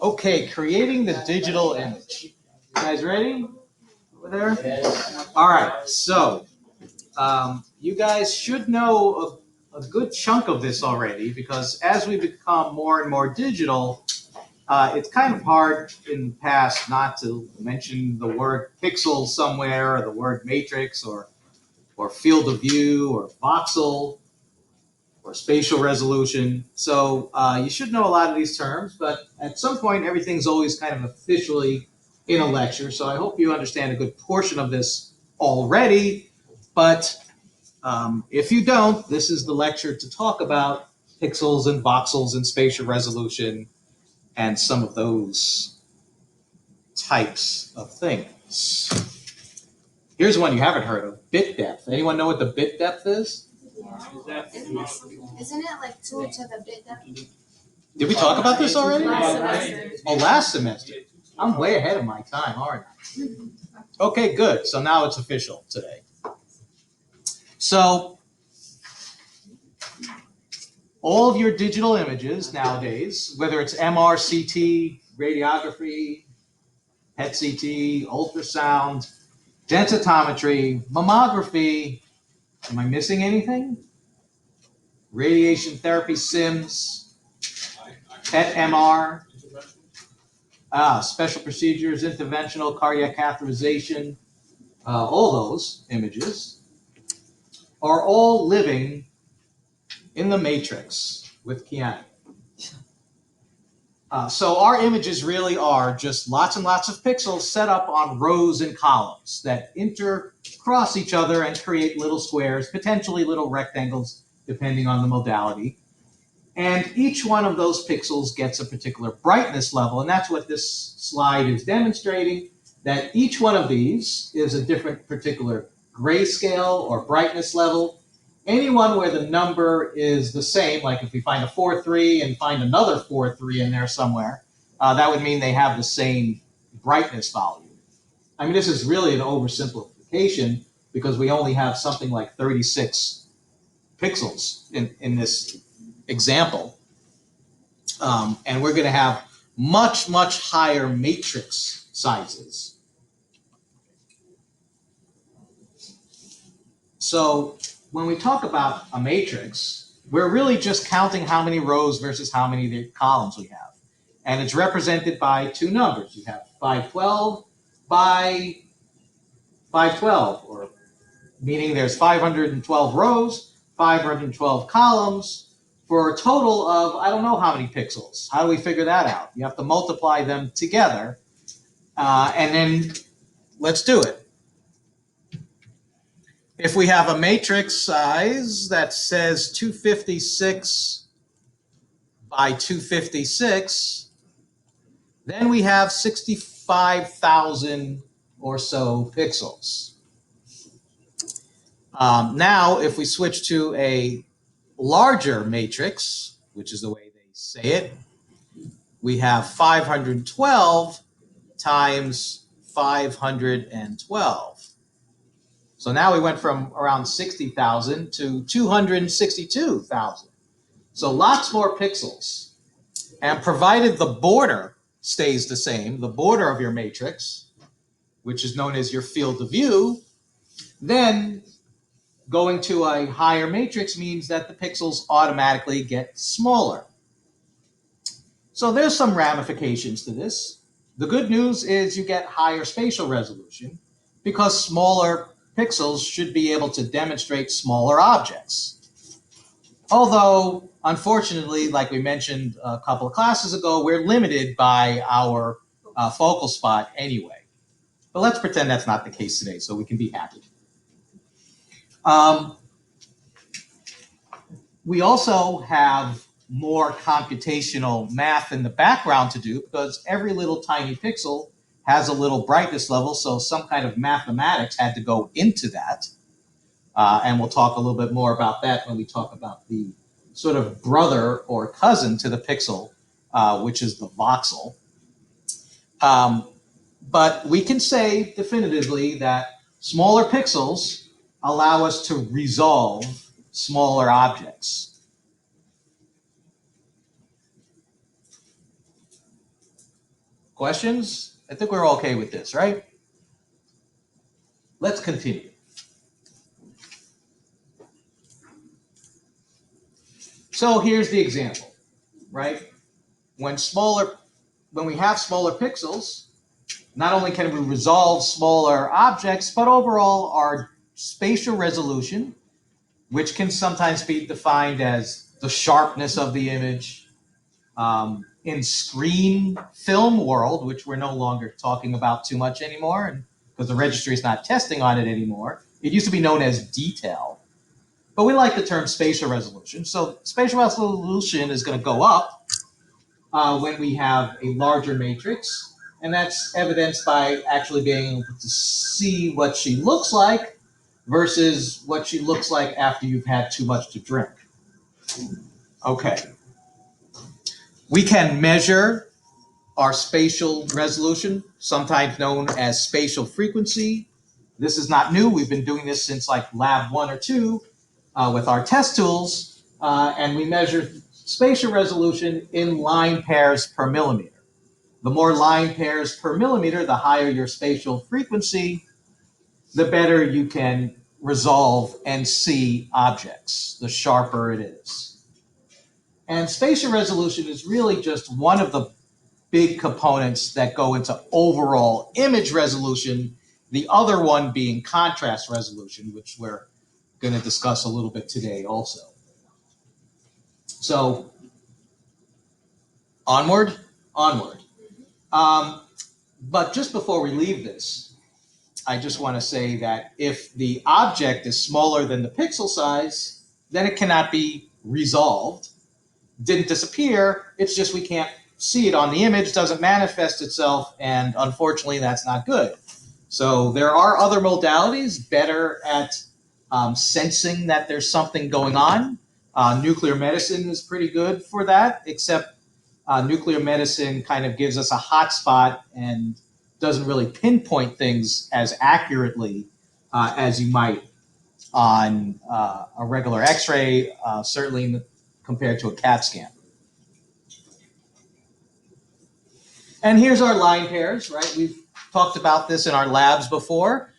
Okay, creating the digital image. You guys ready? Over there? All right, so you guys should know a good chunk of this already, because as we become more and more digital, it's kind of hard in the past not to mention the word pixel somewhere, or the word matrix, or field of view, or voxel, or spatial resolution. So you should know a lot of these terms, but at some point everything's always kind of officially in a lecture. So I hope you understand a good portion of this already. But if you don't, this is the lecture to talk about pixels and voxels and spatial resolution and some of those types of things. Here's one you haven't heard of, bit depth. Anyone know what the bit depth is? Yeah. Isn't it like 2 to the bit depth? Did we talk about this already? Last semester. Oh, last semester. I'm way ahead of my time, aren't I? Okay, good. So now it's official today. So all of your digital images nowadays, whether it's MR, CT, radiography, PET CT, ultrasound, densitometry, mammography, am I missing anything? Radiation therapy, SIMS, PET MR, special procedures, interventional cardiac catheterization, all those images are all living in the matrix with Keanu. So our images really are just lots and lots of pixels set up on rows and columns that intercross each other and create little squares, potentially little rectangles, depending on the modality. And each one of those pixels gets a particular brightness level, and that's what this slide is demonstrating, that each one of these is a different particular grayscale or brightness level. Anyone where the number is the same, like if we find a 4-3 and find another 4-3 in there somewhere, that would mean they have the same brightness value. I mean, this is really an oversimplification because we only have something like 36 pixels in this example. And we're going to have much, much higher matrix sizes. So when we talk about a matrix, we're really just counting how many rows versus how many columns we have. And it's represented by two numbers. You have 512 by 512, or meaning there's 512 rows, 512 columns, for a total of, I don't know how many pixels. How do we figure that out? You have to multiply them together, and then let's do it. If we have a matrix size that says 256 by 256, then we have 65,000 or so pixels. Now, if we switch to a larger matrix, which is the way they say it, we have 512 times 512. So now we went from around 60,000 to 262,000. So lots more pixels. And provided the border stays the same, the border of your matrix, which is known as your field of view, then going to a higher matrix means that the pixels automatically get smaller. So there's some ramifications to this. The good news is you get higher spatial resolution because smaller pixels should be able to demonstrate smaller objects. Although, unfortunately, like we mentioned a couple of classes ago, we're limited by our focal spot anyway. But let's pretend that's not the case today, so we can be happy. We also have more computational math in the background to do because every little tiny pixel has a little brightness level, so some kind of mathematics had to go into that. And we'll talk a little bit more about that when we talk about the sort of brother or cousin to the pixel, which is the voxel. But we can say definitively that smaller pixels allow us to resolve smaller objects. Questions? I think we're okay with this, right? Let's continue. So here's the example, right? When we have smaller pixels, not only can we resolve smaller objects, but overall our spatial resolution, which can sometimes be defined as the sharpness of the image, in screen film world, which we're no longer talking about too much anymore, and because the registry is not testing on it anymore. It used to be known as detail, but we like the term spatial resolution. So spatial resolution is going to go up when we have a larger matrix, and that's evidenced by actually being able to see what she looks like versus what she looks like after you've had too much to drink. Okay. We can measure our spatial resolution, sometimes known as spatial frequency. This is not new. We've been doing this since like lab 1 or 2 with our test tools, and we measure spatial resolution in line pairs per millimeter. The more line pairs per millimeter, the higher your spatial frequency, the better you can resolve and see objects, the sharper it is. And spatial resolution is really just one of the big components that go into overall image resolution, the other one being contrast resolution, which we're going to discuss a little bit today also. So onward. But just before we leave this, I just want to say that if the object is smaller than the pixel size, then it cannot be resolved. Didn't disappear, it's just we can't see it on the image, doesn't manifest itself, and unfortunately that's not good. So there are other modalities better at sensing that there's something going on. Nuclear medicine is pretty good for that, except nuclear medicine kind of gives us a hot spot and doesn't really pinpoint things as accurately as you might on a regular X-ray, certainly compared to a CAT scan. And here's our line pairs, right? We've talked about this in our labs before.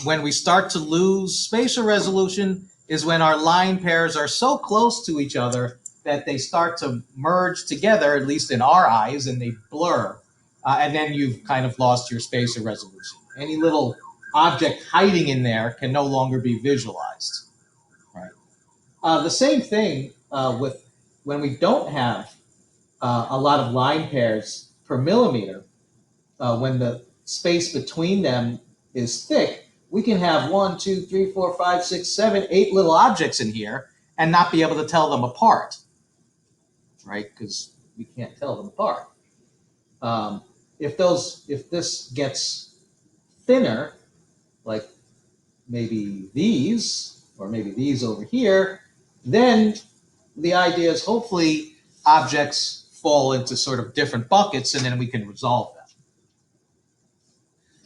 When we start to lose spatial resolution is when our line pairs are so close to each other that they start to merge together, at least in our eyes, and they blur. And then you've kind of lost your spatial resolution. Any little object hiding in there can no longer be visualized. Right? The same thing with when we don't have a lot of line pairs per millimeter, when the space between them is thick, we can have 1, 2, 3, 4, 5, 6, 7, 8 little objects in here and not be able to tell them apart, right? Because we can't tell them apart. If this gets thinner, like maybe these, or maybe these over here, then the idea is hopefully objects fall into sort of different buckets and then we can resolve them.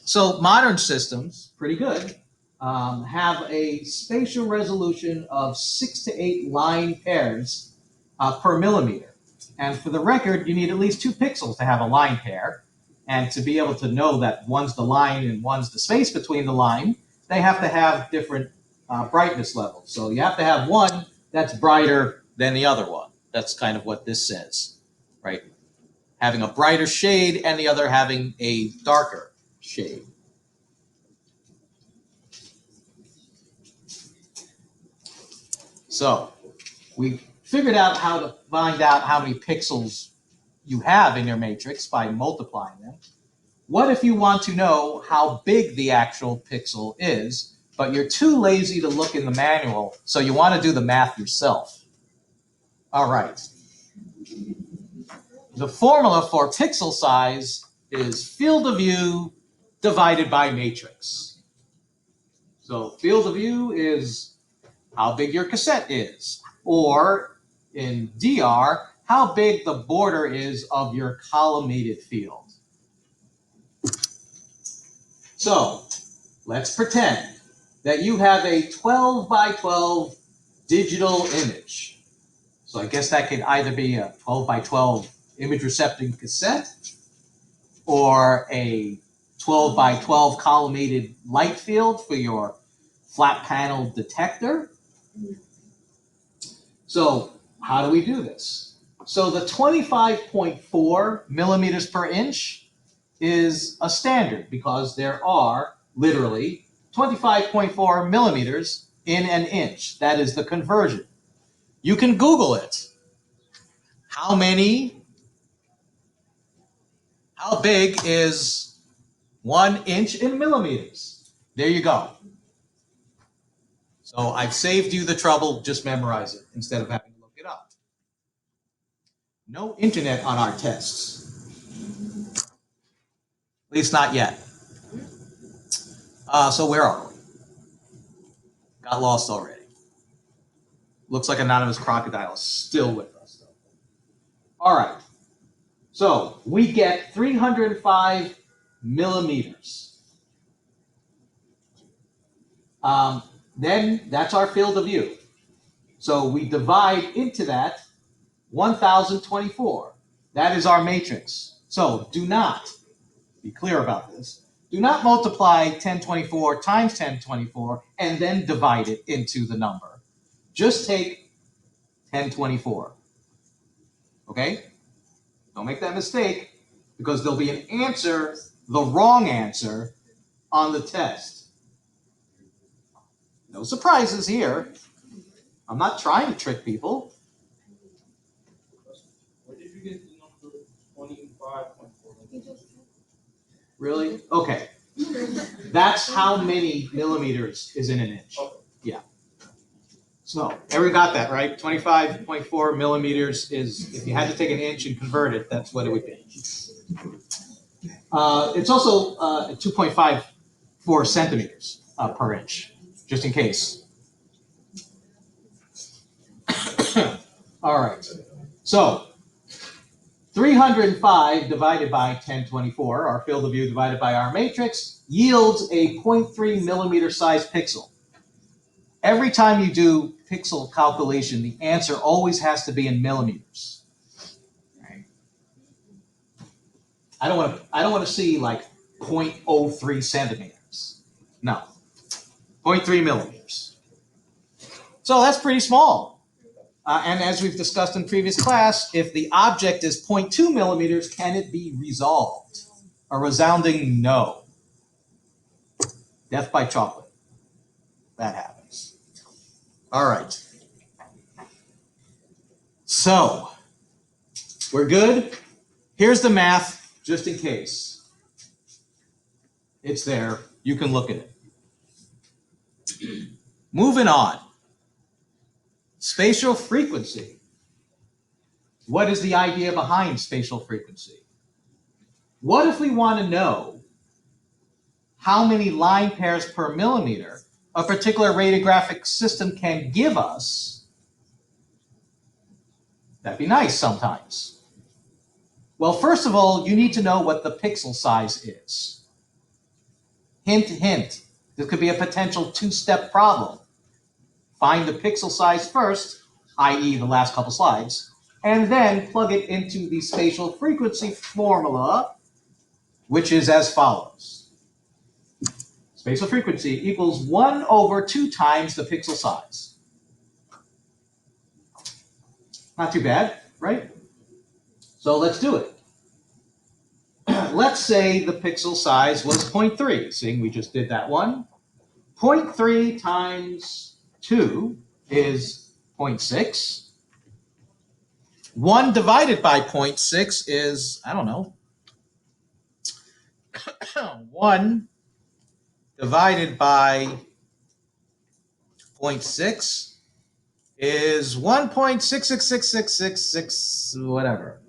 So modern systems, pretty good, have a spatial resolution of 6 to 8 line pairs per millimeter. And for the record, you need at least 2 pixels to have a line pair. And to be able to know that one's the line and one's the space between the line, they have to have different brightness levels. So you have to have one that's brighter than the other one. That's kind of what this says, right? Having a brighter shade and the other having a darker shade. So we figured out how to find out how many pixels you have in your matrix by multiplying them. What if you want to know how big the actual pixel is, but you're too lazy to look in the manual, so you want to do the math yourself? All right. The formula for pixel size is field of view divided by matrix. So field of view is how big your cassette is, or in DR, how big the border is of your collimated field. So let's pretend that you have a 12 by 12 digital image. So I guess that could either be a 12 by 12 image recepting cassette, or a 12 by 12 collimated light field for your flat panel detector. So how do we do this? So the 25.4 millimeters per inch is a standard because there are literally 25.4 millimeters in an inch. That is the conversion. You can Google it. How big is 1 inch in millimeters? There you go. So I've saved you the trouble, just memorize it instead of having to look it up. No internet on our tests. At least not yet. So where are we? Got lost already. Looks like Anonymous Crocodile is still with us, though. All right. So we get 305 millimeters. Then that's our field of view. So we divide into that 1024. That is our matrix. So do not, be clear about this, do not multiply 1024 times 1024 and then divide it into the number. Just take 1024. Okay? Don't make that mistake because there'll be an answer, the wrong answer, on the test. No surprises here. I'm not trying to trick people. Where did you get the number 25.4? Really? Okay. That's how many millimeters is in an inch. Yeah. So, everyone got that, right? 25.4 millimeters is, if you had to take an inch and convert it, that's what it would be. It's also 2.54 centimeters per inch, just in case. All right. So, 305 divided by 1024, our field of view divided by our matrix, yields a 0.3 millimeter size pixel. Every time you do pixel calculation, the answer always has to be in millimeters. Right? I don't want to see like 0.03 centimeters. No, 0.3 millimeters. So that's pretty small. And as we've discussed in previous class, if the object is 0.2 millimeters, can it be resolved? A resounding no. Death by chocolate. That happens. All right. So, we're good. Here's the math, just in case. It's there. You can look at it. Moving on. Spatial frequency. What is the idea behind spatial frequency? What if we want to know how many line pairs per millimeter a particular radiographic system can give us? That'd be nice sometimes. Well, first of all, you need to know what the pixel size is. Hint, hint. This could be a potential two-step problem. Find the pixel size first, i.e. the last couple slides, and then plug it into the spatial frequency formula, which is as follows. Spatial frequency equals 1 over 2 times the pixel size. Not too bad, right? So let's do it. Let's say the pixel size was 0.3, seeing we just did that one. 0.3 times 2 is 0.6. 1 divided by 0.6 is, I don't know, 1 divided by 0.6 is 1.666666, whatever.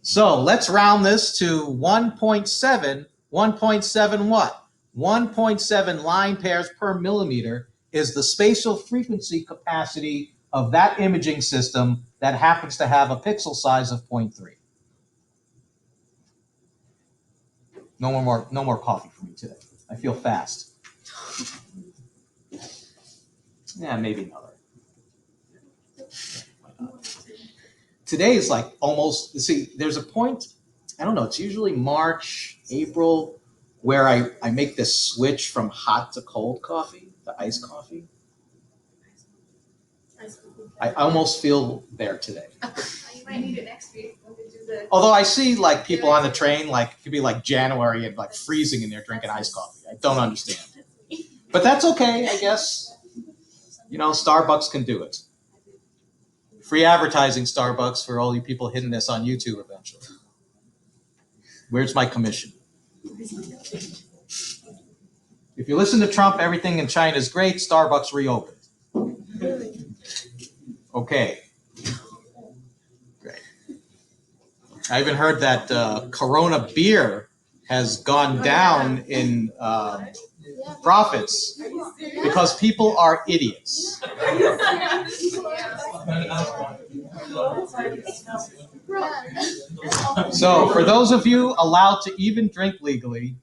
So let's round this to 1.7. 1.7 what? 1.7 line pairs per millimeter is the spatial frequency capacity of that imaging system that happens to have a pixel size of 0.3. No more coffee for me today. I feel fast. Yeah, maybe another. Today is like almost, see, there's a point I don't know, it's usually March, April, where I make this switch from hot to cold coffee, to iced coffee. I almost feel there today. You might need it next week when we do the. Although I see like people on the train, like it could be like January and like freezing and they're drinking iced coffee. I don't understand. But that's okay, I guess. You know, Starbucks can do it. Free advertising, Starbucks, for all you people hitting this on YouTube eventually. Where's my commission? If you listen to Trump, everything in China is great. Starbucks reopened. Okay. Great. I even heard that Corona beer has gone down in profits because people are idiots. So for those of you allowed to even drink legally,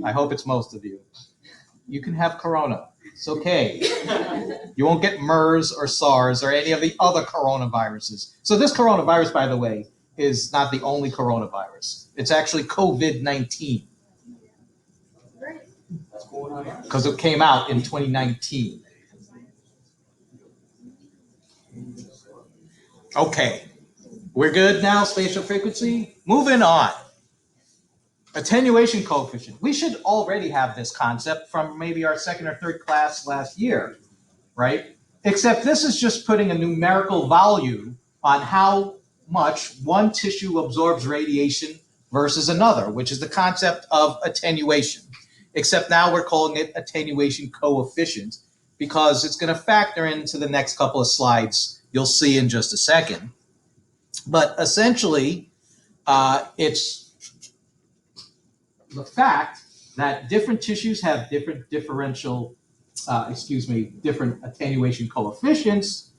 I hope it's most of you, you can have Corona. It's okay. You won't get MERS or SARS or any of the other coronaviruses. So this coronavirus, by the way, is not the only coronavirus. It's actually COVID-19. Because it came out in 2019. Okay, we're good now, spatial frequency? Moving on. Attenuation coefficient. We should already have this concept from maybe our second or third class last year, right? Except this is just putting a numerical value on how much one tissue absorbs radiation versus another, which is the concept of attenuation. Except now we're calling it attenuation coefficient because it's going to factor into the next couple of slides you'll see in just a second. But essentially, it's the fact that different tissues have different different attenuation coefficients,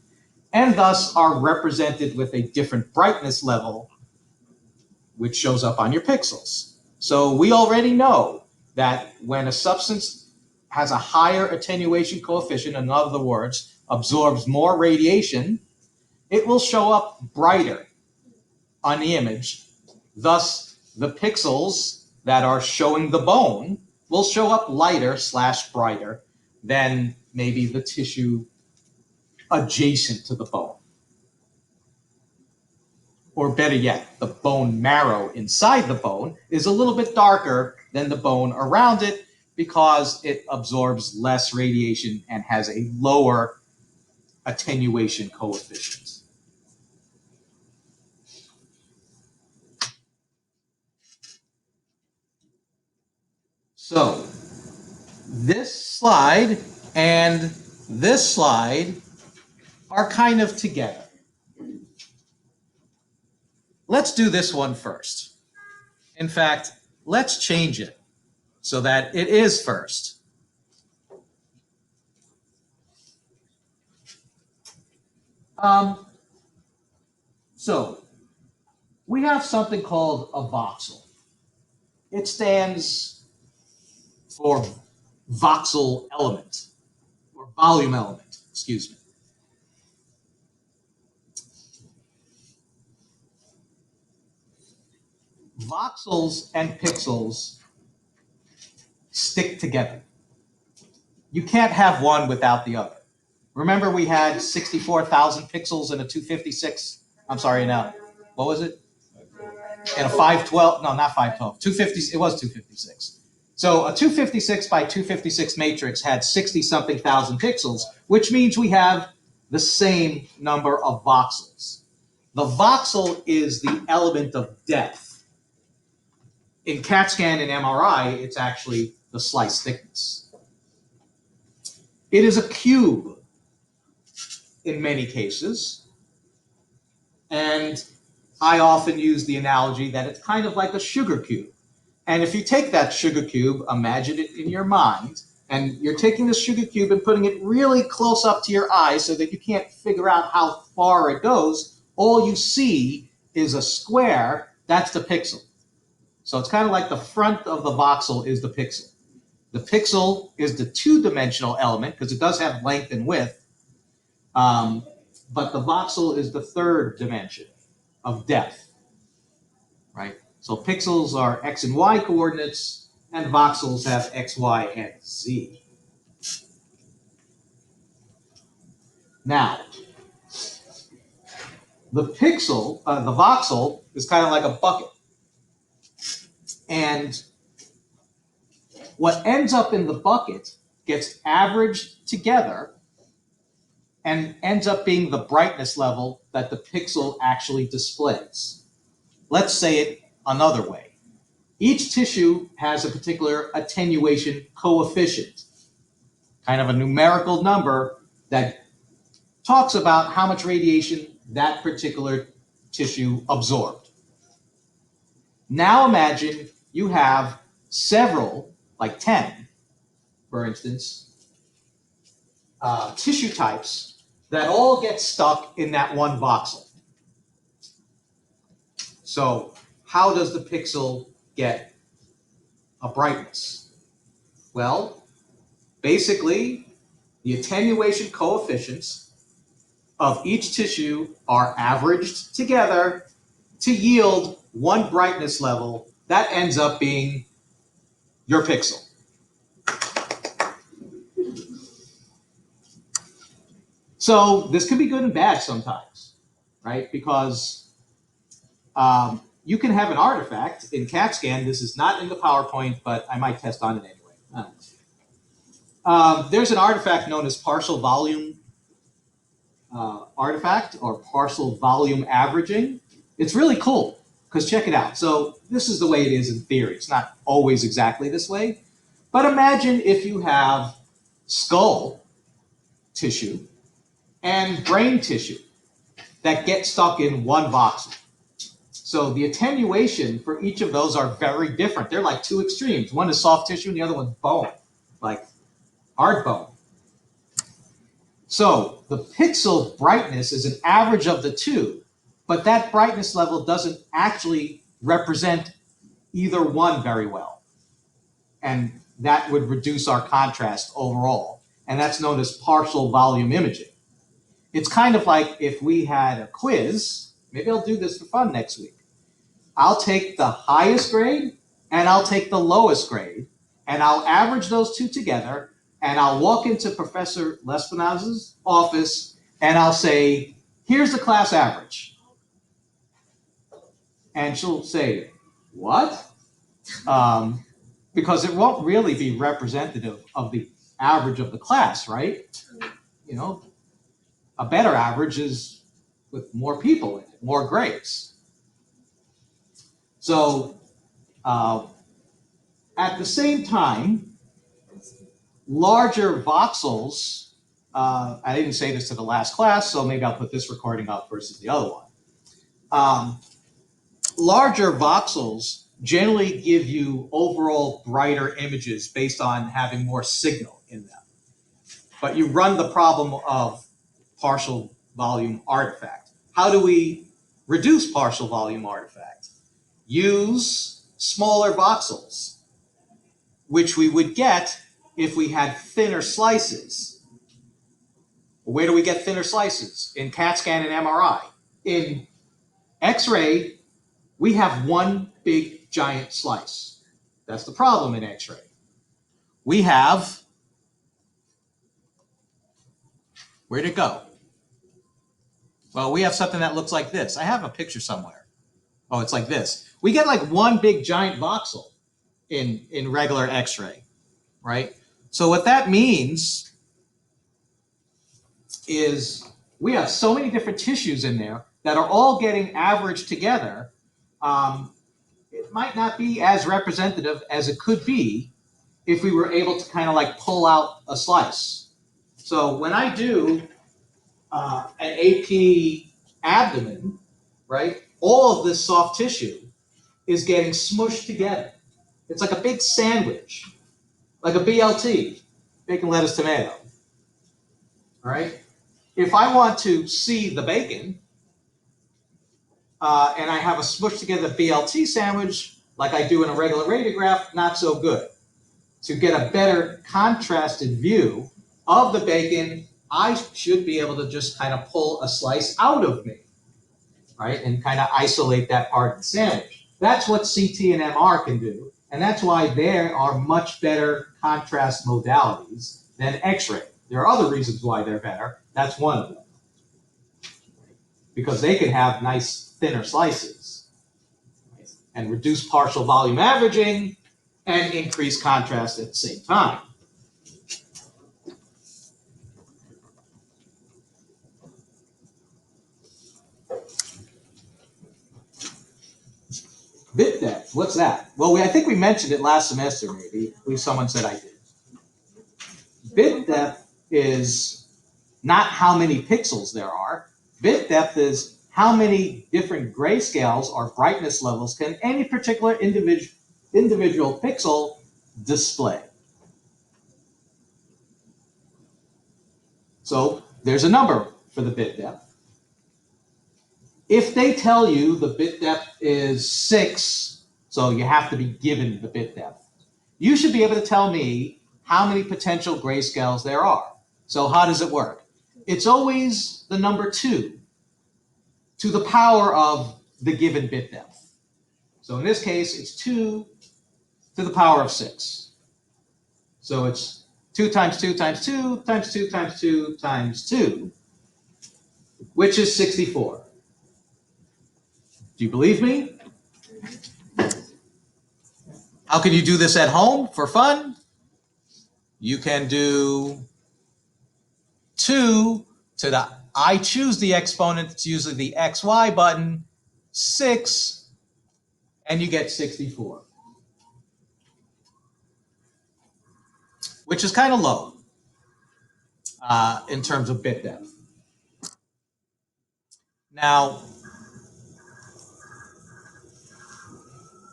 and thus are represented with a different brightness level, which shows up on your pixels. So we already know that when a substance has a higher attenuation coefficient, in other words, absorbs more radiation, it will show up brighter on the image. Thus, the pixels that are showing the bone will show up lighter / brighter than maybe the tissue adjacent to the bone. Or better yet, the bone marrow inside the bone is a little bit darker than the bone around it because it absorbs less radiation and has a lower attenuation coefficient. So this slide and this slide are kind of together. Let's do this one first. In fact, let's change it so that it is first. So we have something called a voxel. It stands for voxel element, or volume element, excuse me. Voxels and pixels stick together. You can't have one without the other. Remember we had 64,000 pixels in a 256, I'm sorry, now, what was it? In a 512, no, not 512, 250, it was 256. So a 256 by 256 matrix had 60-something thousand pixels, which means we have the same number of voxels. The voxel is the element of depth. In CAT scan and MRI, it's actually the slice thickness. It is a cube in many cases, and I often use the analogy that it's kind of like a sugar cube. And if you take that sugar cube, imagine it in your mind, and you're taking the sugar cube and putting it really close up to your eye so that you can't figure out how far it goes, all you see is a square. That's the pixel. So it's kind of like the front of the voxel is the pixel. The pixel is the two-dimensional element because it does have length and width, but the voxel is the third dimension of depth, right? So pixels are X and Y coordinates, and voxels have X, Y, and Z. Now, the voxel is kind of like a bucket. And what ends up in the bucket gets averaged together and ends up being the brightness level that the pixel actually displays. Let's say it another way. Each tissue has a particular attenuation coefficient, kind of a numerical number that talks about how much radiation that particular tissue absorbed. Now imagine you have several, like 10, for instance, tissue types that all get stuck in that one voxel. So how does the pixel get a brightness? Well, basically, the attenuation coefficients of each tissue are averaged together to yield one brightness level that ends up being your pixel. So this can be good and bad sometimes, right? Because you can have an artifact in CAT scan. This is not in the PowerPoint, but I might test on it anyway. There's an artifact known as partial volume artifact or partial volume averaging. It's really cool because check it out. So this is the way it is in theory. It's not always exactly this way. But imagine if you have skull tissue and brain tissue that get stuck in one voxel. So the attenuation for each of those are very different. They're like two extremes. One is soft tissue and the other one's bone, like hard bone. So the pixel brightness is an average of the two, but that brightness level doesn't actually represent either one very well. And that would reduce our contrast overall. And that's known as partial volume imaging. It's kind of like if we had a quiz, maybe I'll do this for fun next week. I'll take the highest grade and I'll take the lowest grade and I'll average those two together and I'll walk into Professor Lespinaz's office and I'll say, here's the class average. And she'll say, what? Because it won't really be representative of the average of the class, right? You know, a better average is with more people in it, more grades. So at the same time, larger voxels, I didn't say this to the last class, so maybe I'll put this recording up versus the other one. Larger voxels generally give you overall brighter images based on having more signal in them. But you run the problem of partial volume artifact. How do we reduce partial volume artifact? Use smaller voxels, which we would get if we had thinner slices. Where do we get thinner slices? In CAT scan and MRI. In X-ray, we have one big giant slice. That's the problem in X-ray. We have, where'd it go? Well, we have something that looks like this. I have a picture somewhere. Oh, it's like this. We get like one big giant voxel in regular X-ray, right? So what that means is we have so many different tissues in there that are all getting averaged together. It might not be as representative as it could be if we were able to kind of like pull out a slice. So when I do an AP abdomen, right, all of this soft tissue is getting smushed together. It's like a big sandwich, like a BLT, bacon, lettuce, tomato. All right. If I want to see the bacon, and I have a smushed together BLT sandwich, like I do in a regular radiograph, not so good. To get a better contrasted view of the bacon, I should be able to just kind of pull a slice out of me, right, and kind of isolate that part of the sandwich. That's what CT and MR can do, and that's why there are much better contrast modalities than X-ray. There are other reasons why they're better. That's one of them. Because they can have nice thinner slices and reduce partial volume averaging and increase contrast at the same time. Bit depth, what's that? Well, I think we mentioned it last semester, maybe. At least someone said I did. Bit depth is not how many pixels there are. Bit depth is how many different grayscales or brightness levels can any particular individual pixel display. So there's a number for the bit depth. If they tell you the bit depth is 6, so you have to be given the bit depth, you should be able to tell me how many potential grayscales there are. So how does it work? It's always the number 2 to the power of the given bit depth. So in this case, it's 2 to the power of 6. So it's 2 times 2 times 2 times 2 times 2 times 2, which is 64. Do you believe me? How can you do this at home for fun? You can do 2 to the, I choose the exponent, it's usually the XY button, 6, and you get 64. Which is kind of low in terms of bit depth. Now,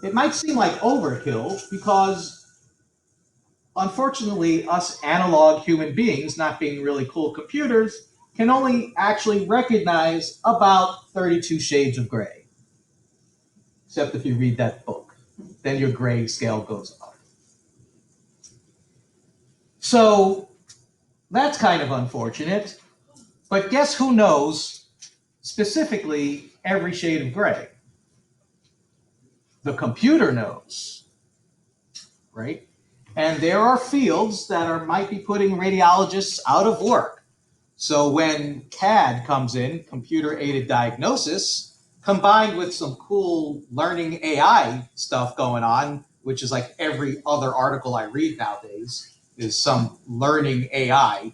it might seem like overkill because, unfortunately, us analog human beings, not being really cool computers, can only actually recognize about 32 shades of gray. Except if you read that book, then your gray scale goes up. So that's kind of unfortunate, but guess who knows specifically every shade of gray? The computer knows, right? And there are fields that might be putting radiologists out of work. So when CAD comes in, computer-aided diagnosis, combined with some cool learning AI stuff going on, which is like every other article I read nowadays, is some learning AI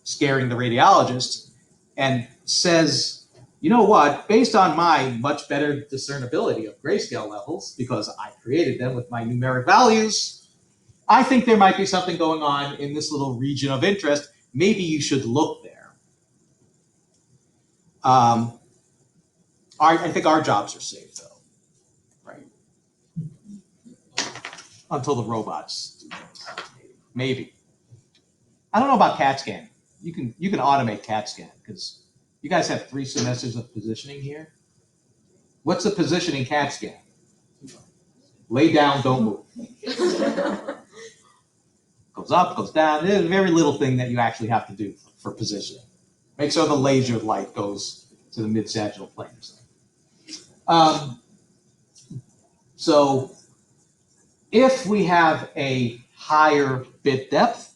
scaring the radiologist, and says, you know what, based on my much better discernibility of grayscale levels, because I created them with my numeric values, I think there might be something going on in this little region of interest. Maybe you should look there. I think our jobs are safe, though, right? Until the robots do things. Maybe. I don't know about CAT scan. You can automate CAT scan because you guys have 3 semesters of positioning here. What's the positioning CAT scan? Lay down, don't move. Goes up, goes down. There's a very little thing that you actually have to do for positioning. Make sure the laser light goes to the mid-sagittal plane. So if we have a higher bit depth,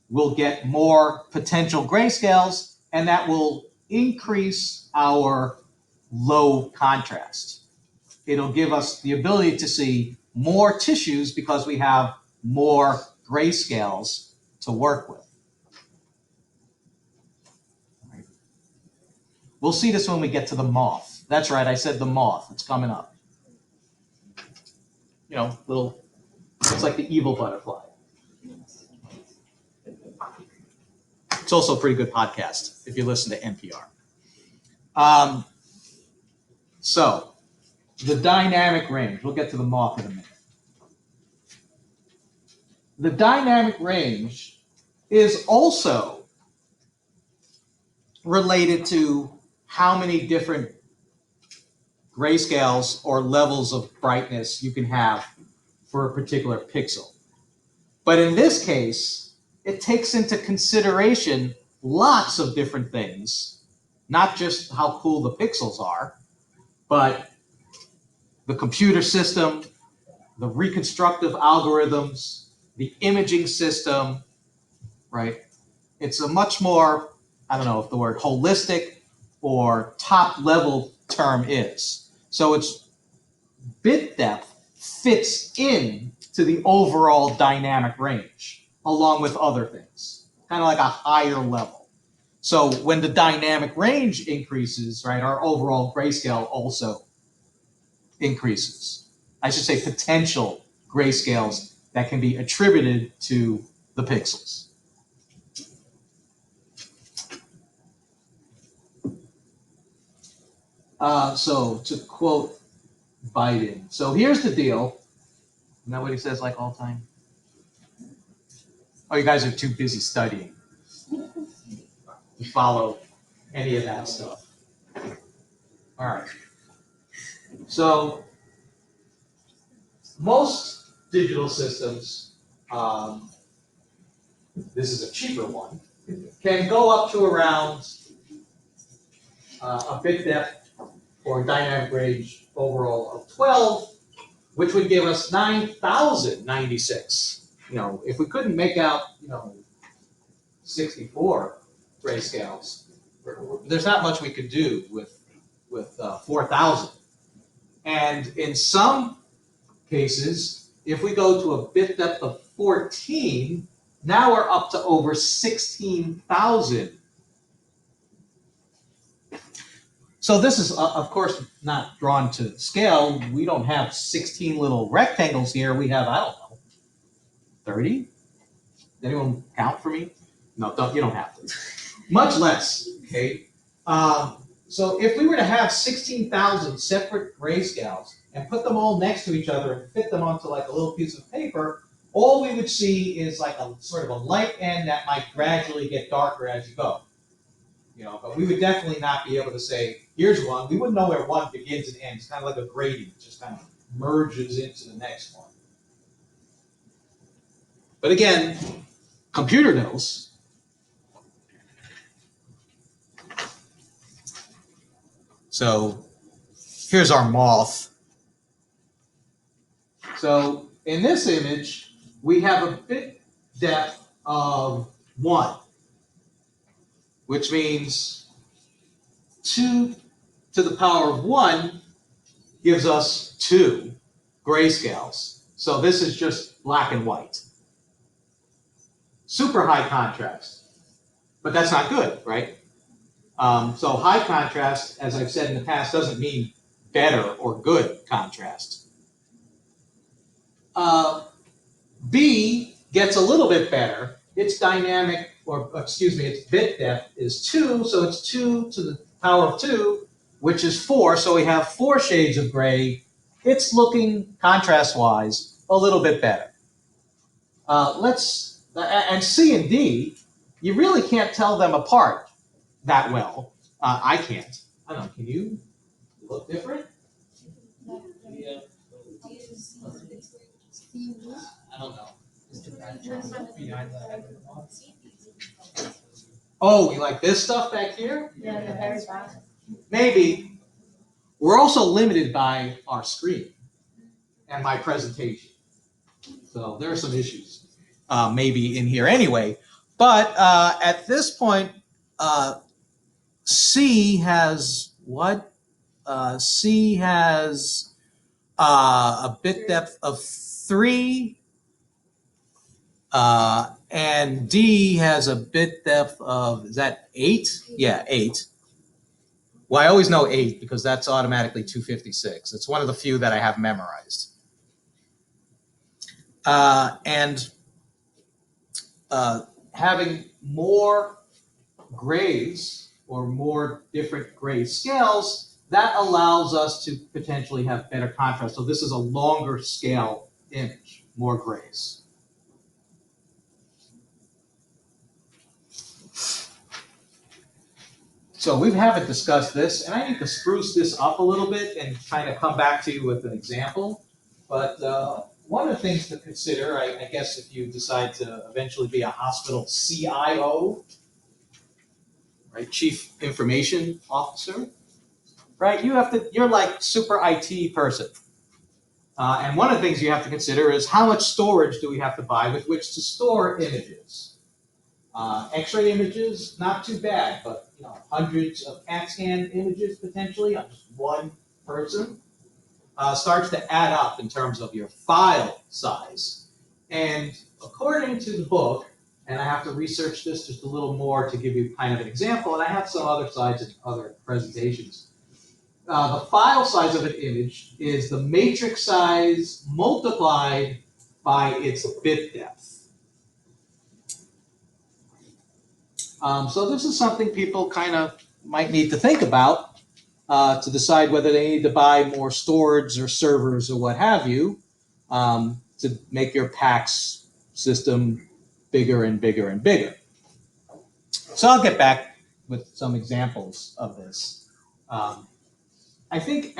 we'll get more potential grayscales, and that will increase our low contrast. It'll give us the ability to see more tissues because we have more grayscales to work with. Right. We'll see this when we get to the moth. That's right, I said the moth. It's coming up. You know, little, it's like the evil butterfly. It's also a pretty good podcast if you listen to NPR. So, the dynamic range. We'll get to the moth in a minute. The dynamic range is also related to how many different grayscales or levels of brightness you can have for a particular pixel. But in this case, it takes into consideration lots of different things, not just how cool the pixels are, but the computer system, the reconstructive algorithms, the imaging system, right? It's a much more, I don't know if the word holistic or top level term is. So its bit depth fits in to the overall dynamic range along with other things, kind of like a higher level. So when the dynamic range increases, right, our overall grayscale also increases. I should say potential grayscales that can be attributed to the pixels. So to quote Biden, so here's the deal. Isn't that what he says like all the time? Oh, you guys are too busy studying to follow any of that stuff. All right. So most digital systems, this is a cheaper one, can go up to around a bit depth or dynamic range overall of 12, which would give us 9,096. You know, if we couldn't make out, 64 grayscales, there's not much we could do with 4,000. And in some cases, if we go to a bit depth of 14, now we're up to over 16,000. So this is, of course, not drawn to scale. We don't have 16 little rectangles here. We have, I don't know, 30? Anyone count for me? No, you don't have to. Much less, okay? So if we were to have 16,000 separate grayscales and put them all next to each other and fit them onto like a little piece of paper, all we would see is like a sort of a light end that might gradually get darker as you go. But we would definitely not be able to say, here's one. We wouldn't know where one begins and ends. It's kind of like a gradient, just kind of merges into the next one. But again, computer knows. So here's our moth. So in this image, we have a bit depth of 1, which means 2 to the power of 1 gives us 2 grayscales. So this is just black and white. Super high contrast, but that's not good, right? So high contrast, as I've said in the past, doesn't mean better or good contrast. B gets a little bit better. Its dynamic, its bit depth is 2, so it's 2 to the power of 2, which is 4, so we have 4 shades of gray. It's looking, contrast-wise, a little bit better. And C and D, you really can't tell them apart that well. I can't. I don't know, can you look different? Yeah. I don't know. Oh, you like this stuff back here? Yeah, the very bottom. Maybe. We're also limited by our screen and my presentation. So there are some issues maybe in here anyway. But at this point, C has what? C has a bit depth of 3. And D has a bit depth of, is that 8? Yeah, 8. Well, I always know 8 because that's automatically 256. It's one of the few that I have memorized. And having more grays or more different gray scales, that allows us to potentially have better contrast. So this is a longer scale image, more grays. So we haven't discussed this, and I need to spruce this up a little bit and kind of come back to you with an example. But one of the things to consider, I guess, if you decide to eventually be a hospital CIO, right, Chief Information Officer, right? You're like super IT person. And one of the things you have to consider is how much storage do we have to buy with which to store images. X-ray images, not too bad, but hundreds of CAT scan images potentially on just one person starts to add up in terms of your file size. And according to the book, and I have to research this just a little more to give you kind of an example, and I have some other slides and other presentations. The file size of an image is the matrix size multiplied by its bit depth. So this is something people kind of might need to think about to decide whether they need to buy more storage or servers or what have you to make your PACS system bigger and bigger and bigger. So I'll get back with some examples of this. I think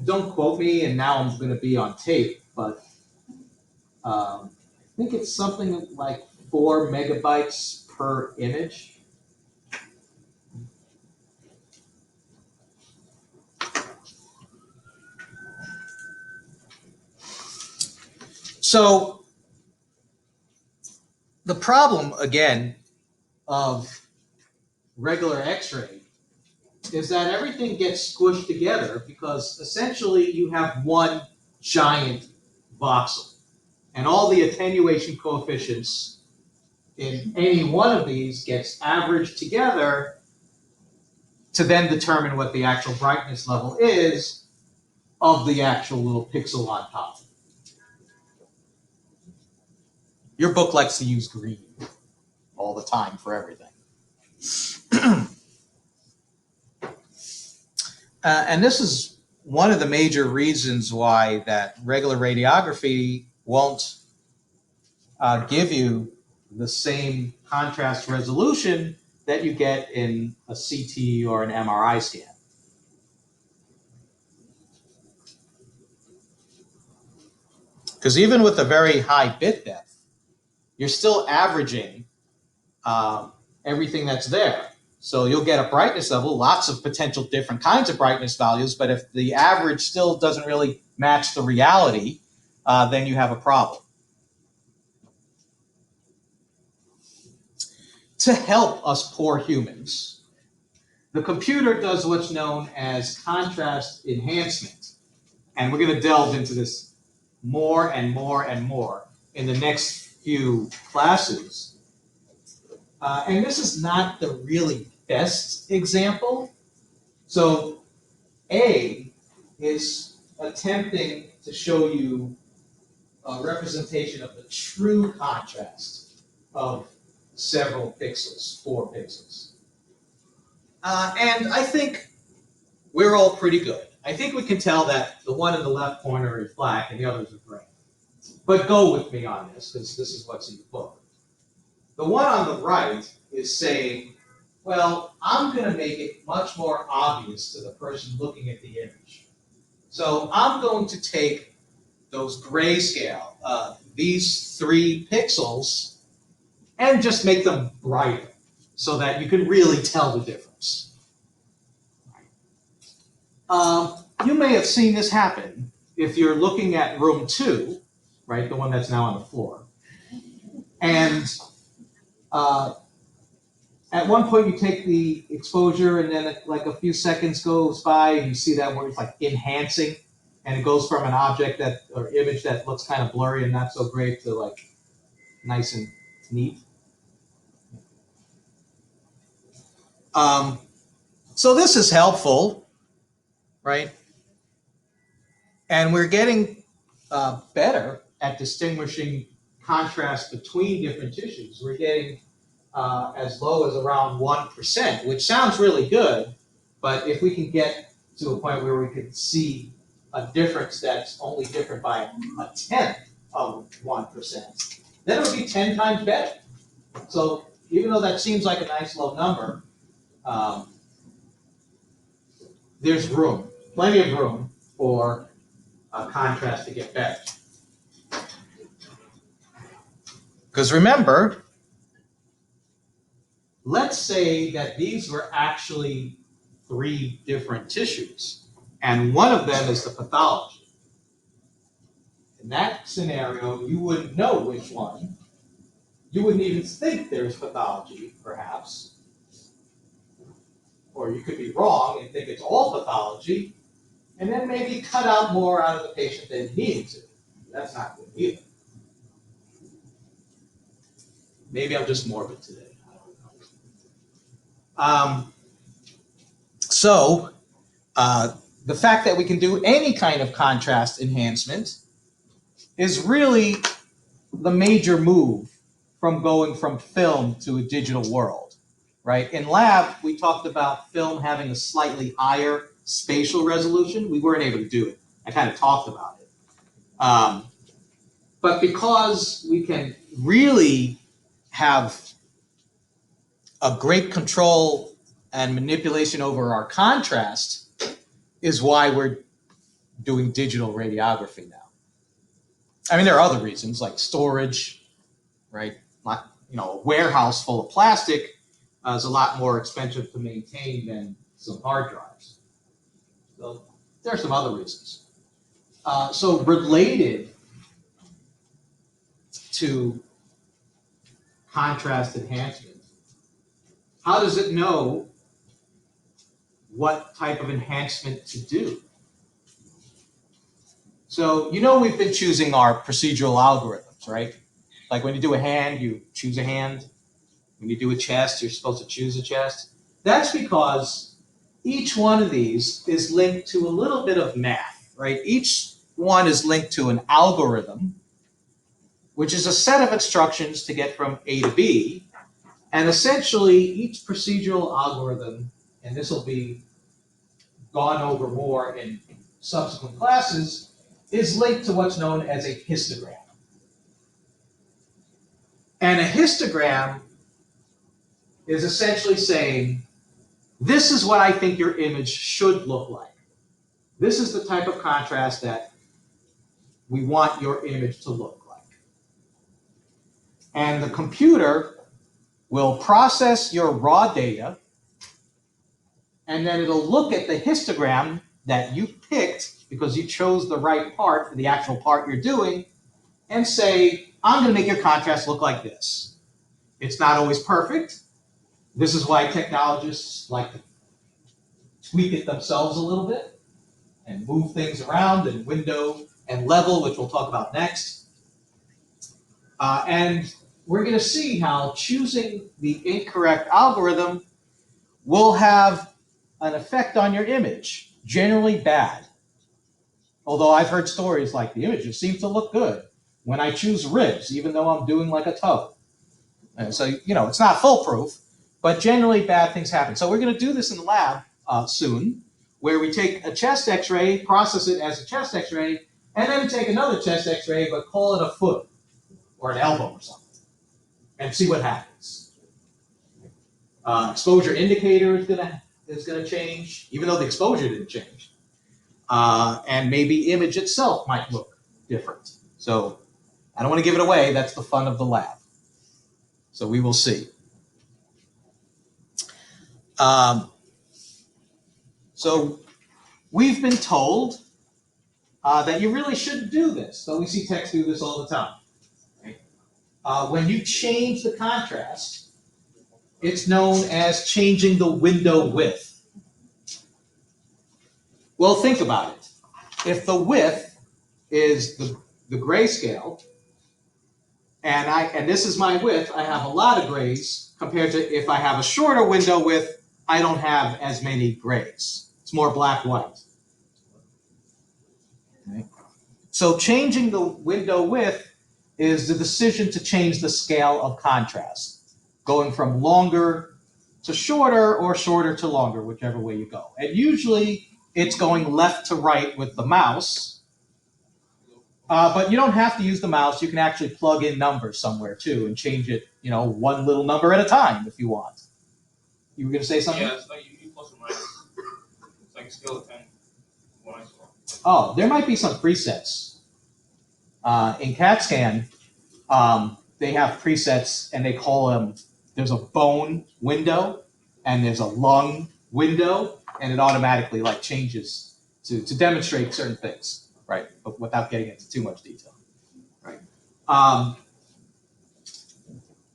don't quote me, and now I'm going to be on tape, but I think it's something like 4 megabytes per image. So the problem, again, of regular X-ray is that everything gets squished together because essentially you have one giant voxel. And all the attenuation coefficients in any one of these gets averaged together to then determine what the actual brightness level is of the actual little pixel on top. Your book likes to use green all the time for everything. And this is one of the major reasons why that regular radiography won't give you the same contrast resolution that you get in a CT or an MRI scan. Because even with a very high bit depth, you're still averaging everything that's there. So you'll get a brightness level, lots of potential different kinds of brightness values, but if the average still doesn't really match the reality, then you have a problem. To help us poor humans, the computer does what's known as contrast enhancement. And we're going to delve into this more and more and more in the next few classes. And this is not the really best example. So A is attempting to show you a representation of the true contrast of several pixels, 4 pixels. And I think we're all pretty good. I think we can tell that the one in the left corner is black and the others are gray. But go with me on this, because this is what's in the book. The one on the right is saying, well, I'm going to make it much more obvious to the person looking at the image. So I'm going to take those grayscale, these 3 pixels, and just make them brighter so that you can really tell the difference. You may have seen this happen if you're looking at room 2, right, the one that's now on the floor. And at one point you take the exposure and then like a few seconds goes by and you see that where it's like enhancing and it goes from an object that or image that looks kind of blurry and not so great to like nice and neat. So this is helpful, right? And we're getting better at distinguishing contrast between different tissues. We're getting as low as around 1%, which sounds really good, but if we can get to a point where we can see a difference that's only different by 1/10 of 1%, then it would be 10 times better. So even though that seems like a nice low number, there's room, plenty of room for contrast to get better. Because remember, let's say that these were actually 3 different tissues, and one of them is the pathology. In that scenario, you wouldn't know which one. You wouldn't even think there's pathology, perhaps. Or you could be wrong and think it's all pathology, and then maybe cut out more out of the patient than you needed to. That's not good either. Maybe I'm just morbid today. So the fact that we can do any kind of contrast enhancement is really the major move from going from film to a digital world, right? In lab, we talked about film having a slightly higher spatial resolution. We weren't able to do it. I kind of talked about it. But because we can really have a great control and manipulation over our contrast is why we're doing digital radiography now. I mean, there are other reasons like storage, right? Like, a warehouse full of plastic is a lot more expensive to maintain than some hard drives. So there are some other reasons. So related to contrast enhancement, how does it know what type of enhancement to do? So we've been choosing our procedural algorithms, right? Like when you do a hand, you choose a hand. When you do a chest, you're supposed to choose a chest. That's because each one of these is linked to a little bit of math, right? Each one is linked to an algorithm, which is a set of instructions to get from A to B. And essentially, each procedural algorithm, and this will be gone over more in subsequent classes, is linked to what's known as a histogram. And a histogram is essentially saying, this is what I think your image should look like. This is the type of contrast that we want your image to look like. And the computer will process your raw data, and then it'll look at the histogram that you picked because you chose the right part for the actual part you're doing, and say, I'm going to make your contrast look like this. It's not always perfect. This is why technologists like to tweak it themselves a little bit and move things around and window and level, which we'll talk about next. And we're going to see how choosing the incorrect algorithm will have an effect on your image, generally bad. Although I've heard stories like the images seem to look good when I choose ribs, even though I'm doing like a toe. And so, it's not foolproof, but generally bad things happen. So we're going to do this in the lab soon, where we take a chest x-ray, process it as a chest x-ray, and then take another chest x-ray, but call it a foot or an elbow or something, and see what happens. Exposure indicator is going to change, even though the exposure didn't change. And maybe image itself might look different. So I don't want to give it away. That's the fun of the lab. So we will see. So we've been told that you really shouldn't do this. So we see techs do this all the time. Right? When you change the contrast, it's known as changing the window width. Well, think about it. If the width is the grayscale, and this is my width, I have a lot of grays, compared to if I have a shorter window width, I don't have as many grays. It's more black-white. Okay. So changing the window width is the decision to change the scale of contrast, going from longer to shorter or shorter to longer, whichever way you go. And usually it's going left to right with the mouse. But you don't have to use the mouse. You can actually plug in numbers somewhere too and change it, one little number at a time if you want. You were going to say something? Yeah, it's like you plus or minus. It's like a scale of 10. Oh, there might be some presets. In CAT scan, they have presets and they call them, there's a bone window and there's a lung window, and it automatically changes to demonstrate certain things. right? But without getting into too much detail, right?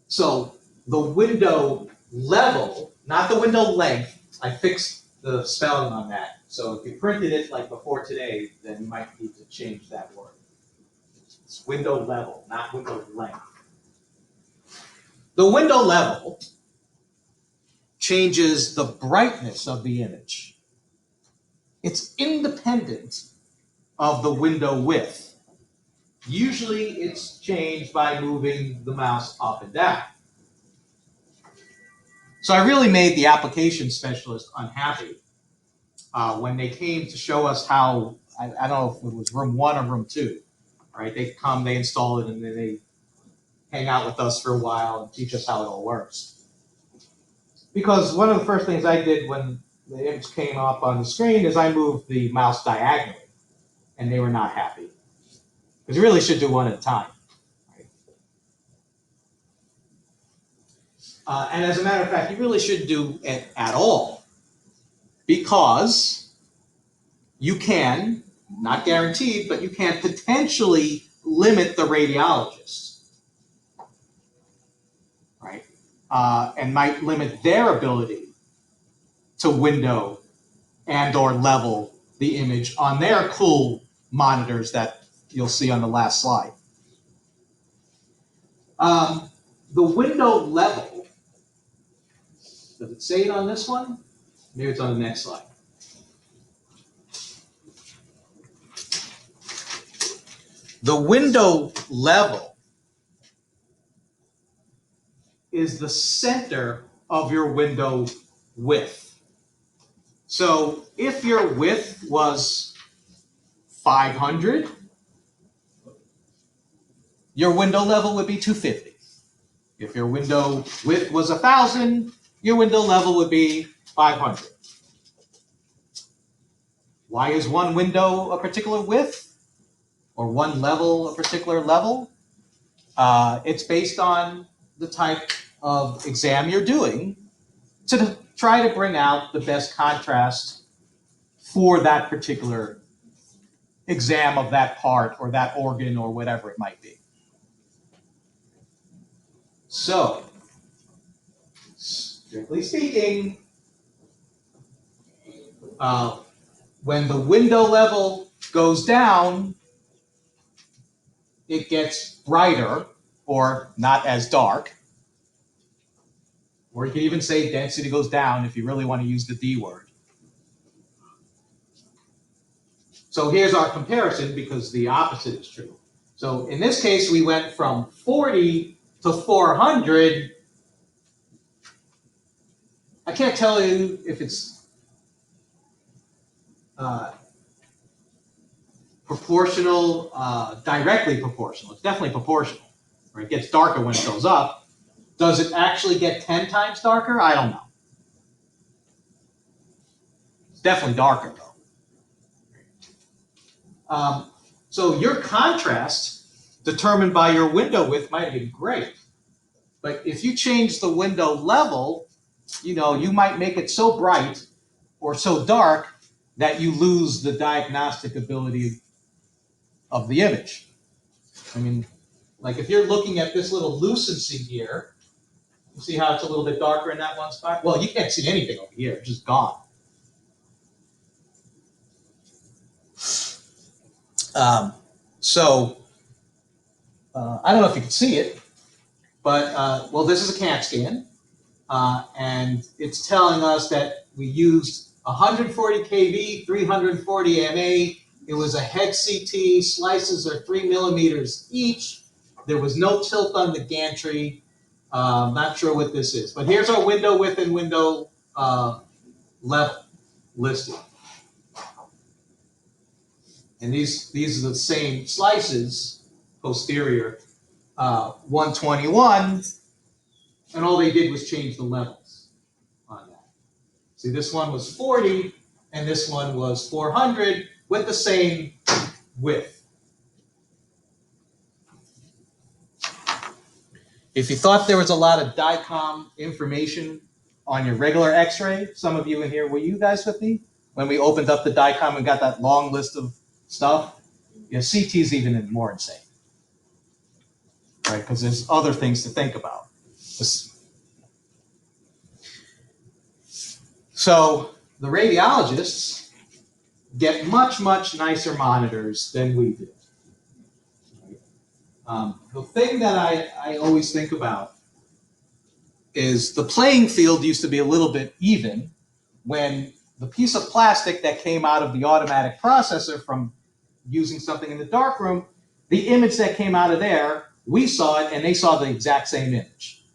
So the window level, not the window length, I fixed the spelling on that. So if you printed it like before today, then you might need to change that word. It's window level, not window length. The window level changes the brightness of the image. It's independent of the window width. Usually it's changed by moving the mouse up and down. So I really made the application specialist unhappy when they came to show us how, I don't know if it was room 1 or room 2, right? They come, they install it, and then they hang out with us for a while and teach us how it all works. Because one of the first things I did when the image came up on the screen is I moved the mouse diagonally, and they were not happy. Because you really should do one at a time. And as a matter of fact, you really shouldn't do it at all, because you can, not guaranteed, but you can potentially limit the radiologist, right? And might limit their ability to window and or level the image on their cool monitors that you'll see on the last slide. The window level, does it say it on this one? Maybe it's on the next slide. The window level is the center of your window width. So if your width was 500, your window level would be 250. If your window width was 1,000, your window level would be 500. Why is one window a particular width? Or one level a particular level? It's based on the type of exam you're doing to try to bring out the best contrast for that particular exam of that part or that organ or whatever it might be. So, strictly speaking, when the window level goes down, it gets brighter or not as dark. Or you can even say density goes down if you really want to use the D word. So here's our comparison because the opposite is true. So in this case, we went from 40 to 400. I can't tell you if it's proportional, directly proportional. It's definitely proportional. Right? It gets darker when it goes up. Does it actually get 10 times darker? I don't know. It's definitely darker, though. So your contrast determined by your window width might have been great. But if you change the window level, you might make it so bright or so dark that you lose the diagnostic ability of the image. I mean, like if you're looking at this little lucency here, you see how it's a little bit darker in that one spot? Well, you can't see anything over here, it's just gone. I don't know if you can see it, but, well, this is a CAT scan, and it's telling us that we used 140 kV, 340 MA. It was a head CT, slices are 3 millimeters each. There was no tilt on the gantry. Not sure what this is, but here's our window width and window level listed. And these are the same slices, posterior, 121, and all they did was change the levels on that. See, this one was 40, and this one was 400 with the same width. If you thought there was a lot of DICOM information on your regular X-ray, some of you in here, were you guys with me when we opened up the DICOM and got that long list of stuff? Yeah, CT is even more insane, right? Because there's other things to think about. So the radiologists get much, much nicer monitors than we do. The thing that I always think about is the playing field used to be a little bit even when the piece of plastic that came out of the automatic processor from using something in the darkroom, the image that came out of there, we saw it and they saw the exact same image.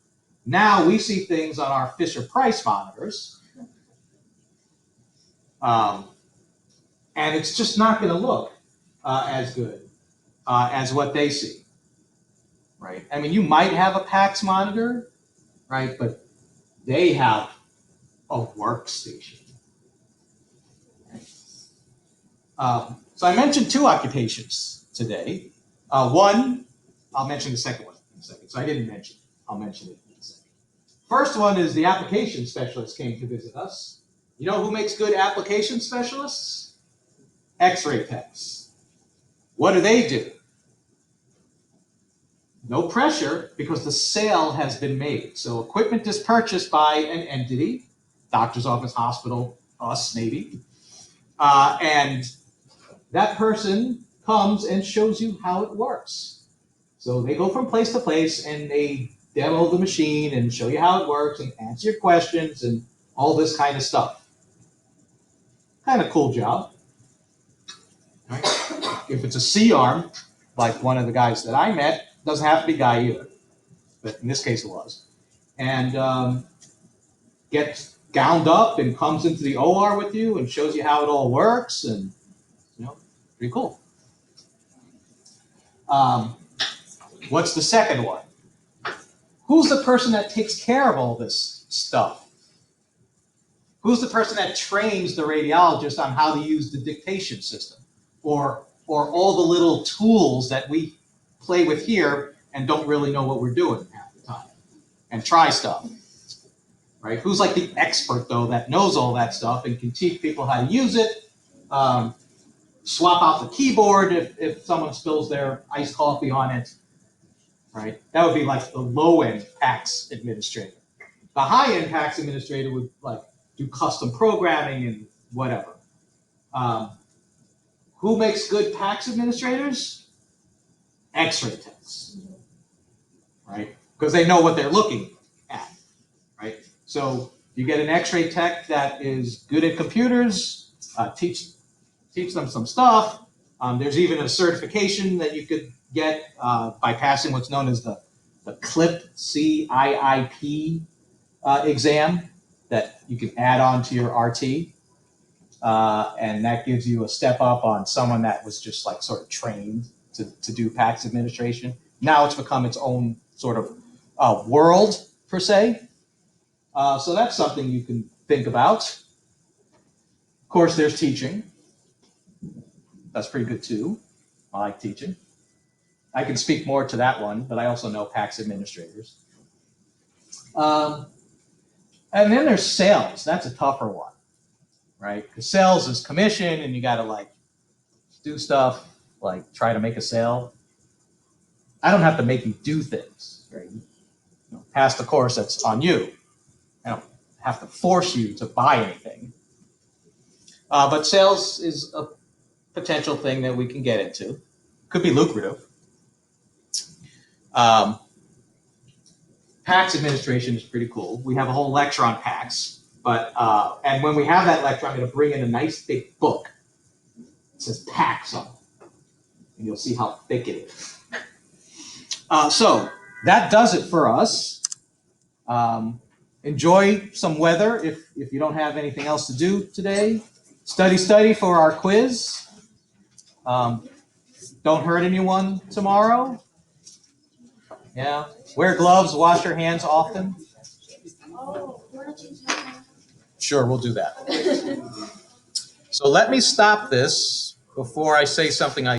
Now we see things on our Fisher-Price monitors, and it's just not going to look as good as what they see, right? I mean, you might have a PACS monitor, right, but they have a workstation. So I mentioned 2 occupations today. One, I'll mention the second one in a second. So I didn't mention it. I'll mention it in a second. First one is the application specialist came to visit us. You know who makes good application specialists? X-ray techs. What do? No pressure because the sale has been made. So equipment is purchased by an entity, doctor's office, hospital, us maybe, and that person comes and shows you how it works. So they go from place to place and they demo the machine and show you how it works and answer your questions and all this kind of stuff. Kind of cool job. Right? If it's a C-arm, like one of the guys that I met, doesn't have to be guy either, but in this case it was, and gets gowned up and comes into the OR with you and shows you how it all works, and pretty cool. What's the second one? Who's the person that takes care of all this stuff? Who's the person that trains the radiologist on how to use the dictation system? Or all the little tools that we play with here and don't really know what we're doing half the time and try stuff, right? Who's like the expert, though, that knows all that stuff and can teach people how to use it, swap out the keyboard if someone spills their iced coffee on it, right? That would be like the low-end PACS administrator. The high-end PACS administrator would like do custom programming and whatever. Who makes good PACS administrators? X-ray techs, right? Because they know what they're looking at, right? So you get an X-ray tech that is good at computers, teach them some stuff. There's even a certification that you could get by passing what's known as the CLIP, CIIP exam that you can add on to your RT. And that gives you a step up on someone that was just like sort of trained to do PACS administration. Now it's become its own sort of world, per se. So that's something you can think about. Of course, there's teaching. That's pretty good too. I like teaching. I can speak more to that one, but I also know PACS administrators. And then there's sales. That's a tougher one, right? Because sales is commission and you got to like do stuff, like try to make a sale. I don't have to make you do things, right? Pass the course, that's on you. I don't have to force you to buy anything. But sales is a potential thing that we can get into. Could be lucrative. PACS administration is pretty cool. We have a whole lecture on PACS, but and when we have that lecture, I'm going to bring in a nice big book. It says PACS on it, and you'll see how thick it is. So that does it for us. Enjoy some weather if you don't have anything else to do today. Study for our quiz. Don't hurt anyone tomorrow. Yeah. Wear gloves, wash your hands often. Oh, why don't you tell me? Sure, we'll do that. So let me stop this before I say something I